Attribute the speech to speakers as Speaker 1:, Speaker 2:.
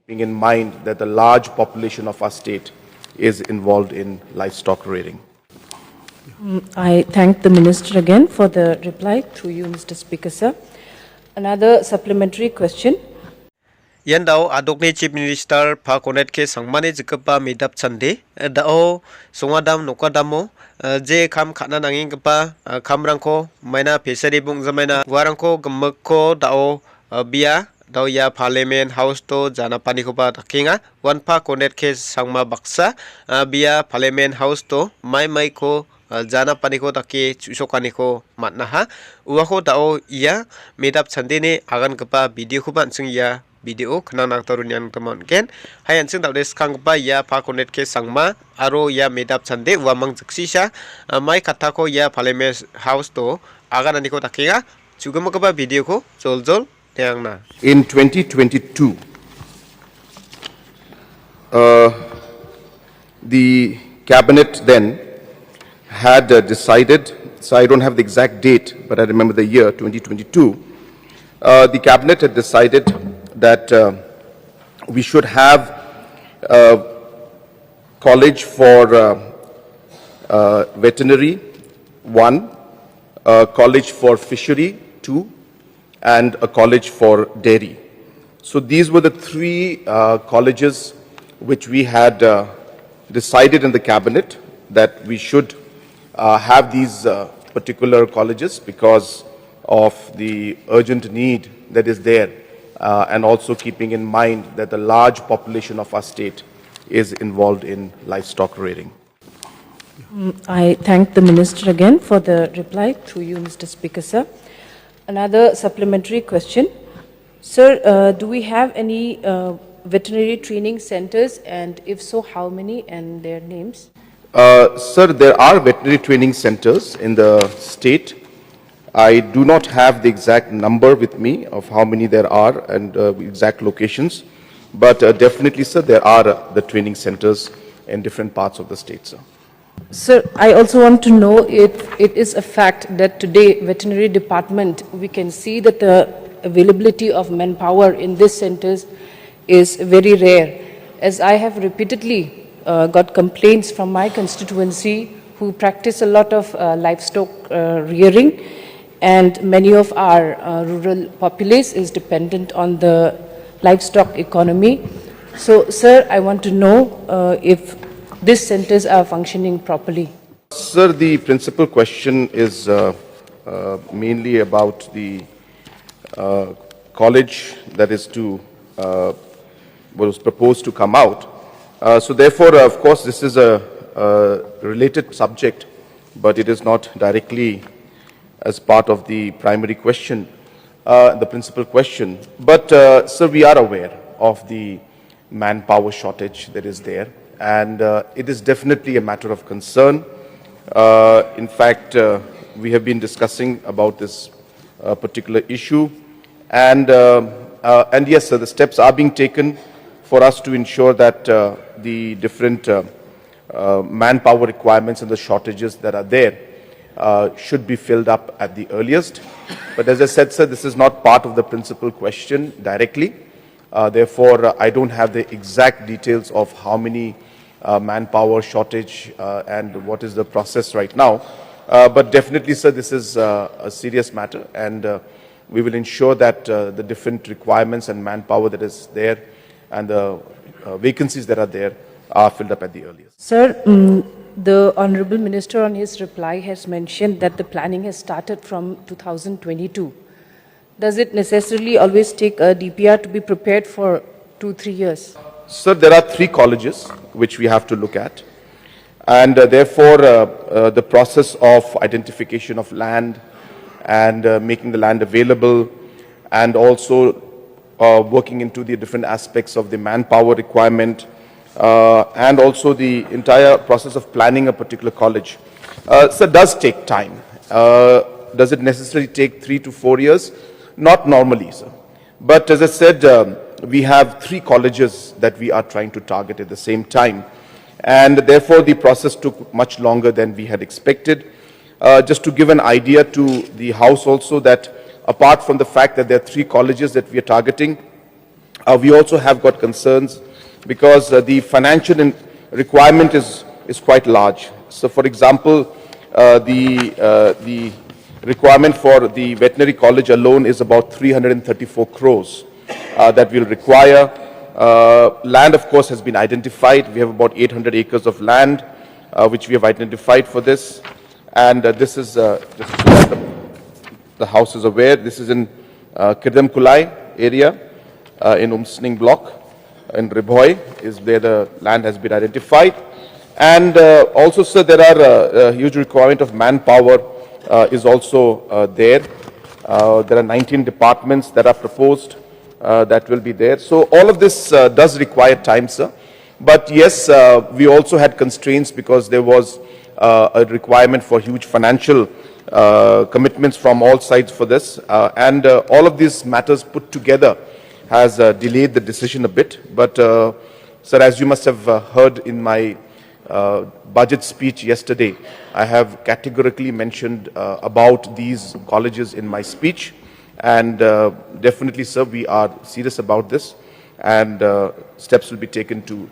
Speaker 1: keeping in mind that the large population of our state is involved in livestock rearing.
Speaker 2: I thank the Minister again for the reply through you, Mr. Speaker, sir. Another supplementary question.
Speaker 3: Yan daw adokni Chief Minister pa Conrad ke sangmani jikpa midap chande dao songadam nokadamo je kam khana nanging pa kamrangko maina fishery bung jamaina warangko gmekko dao bia dao ya parliament house to janapani ko ba dakinga wan pa Conrad ke sangma baksa bia parliament house to maiko janapani ko daki chusokani ko matnaha uwako dao ia midap chande ne agan kapa video ko ban sing ya video kenang nak turun yang teman ken hayan sing tak des kang ba ya pa Conrad ke sangma aro ya medap chande wamang jiksisa mai kata ko ya parliament house to agan ani ko takinga juga mo ba video ko jol yang na.
Speaker 1: In 2022, the cabinet then had decided, so I don't have the exact date, but I remember the year 2022. The cabinet had decided that we should have a college for veterinary, 1, a college for fishery, 2, and a college for dairy. So these were the 3 colleges which we had decided in the cabinet that we should have these particular colleges because of the urgent need that is there. And also keeping in mind that the large population of our state is involved in livestock rearing.
Speaker 2: I thank the Minister again for the reply through you, Mr. Speaker, sir. Another supplementary question. Sir, do we have any veterinary training centers, and if so, how many and their names?
Speaker 1: Sir, there are veterinary training centers in the state. I do not have the exact number with me of how many there are and exact locations, but definitely, sir, there are the training centers in different parts of the state, sir.
Speaker 2: Sir, I also want to know if it is a fact that today, veterinary department, we can see that the availability of manpower in these centers is very rare. As I have repeatedly got complaints from my constituency who practice a lot of livestock rearing, and many of our rural populace is dependent on the livestock economy. So, sir, I want to know if these centers are functioning properly.
Speaker 1: Sir, the principal question is mainly about the college that is to was proposed to come out. So therefore, of course, this is a related subject, but it is not directly as part of the primary question, the principal question. But, sir, we are aware of the manpower shortage that is there, and it is definitely a matter of concern. In fact, we have been discussing about this particular issue, and yes, sir, the steps are being taken for us to ensure that the different manpower requirements and the shortages that are there should be filled up at the earliest. But as I said, sir, this is not part of the principal question directly. Therefore, I don't have the exact details of how many manpower shortage and what is the process right now. But definitely, sir, this is a serious matter, and we will ensure that the different requirements and manpower that is there and the vacancies that are there are filled up at the earliest.
Speaker 2: Sir, the Honorable Minister on his reply has mentioned that the planning has started from 2022. Does it necessarily always take a DPR to be prepared for 2-3 years?
Speaker 1: Sir, there are 3 colleges which we have to look at, and therefore the process of identification of land and making the land available, and also working into the different aspects of the manpower requirement, and also the entire process of planning a particular college, sir, does take time. Does it necessarily take 3 to 4 years? Not normally, sir. But as I said, we have 3 colleges that we are trying to target at the same time, and therefore the process took much longer than we had expected. Just to give an idea to the House also, that apart from the fact that there are 3 colleges that we are targeting, we also have got concerns because the financial requirement is quite large. So, for example, the requirement for the veterinary college alone is about 334 crores that will require. Land, of course, has been identified. We have about 800 acres of land which we have identified for this. And this is, just so that the House is aware, this is in Kirdam Kulai area in Umsning block. In Ribhoy is where the land has been identified. And also, sir, there are a huge requirement of manpower is also there. There are 19 departments that are proposed that will be there. So all of this does require time, sir. But yes, we also had constraints because there was a requirement for huge financial commitments from all sides for this. And all of these matters put together has delayed the decision a bit. But, sir, as you must have heard in my budget speech yesterday, I have categorically mentioned about these colleges in my speech. And definitely, sir, we are serious about this, and steps will be taken to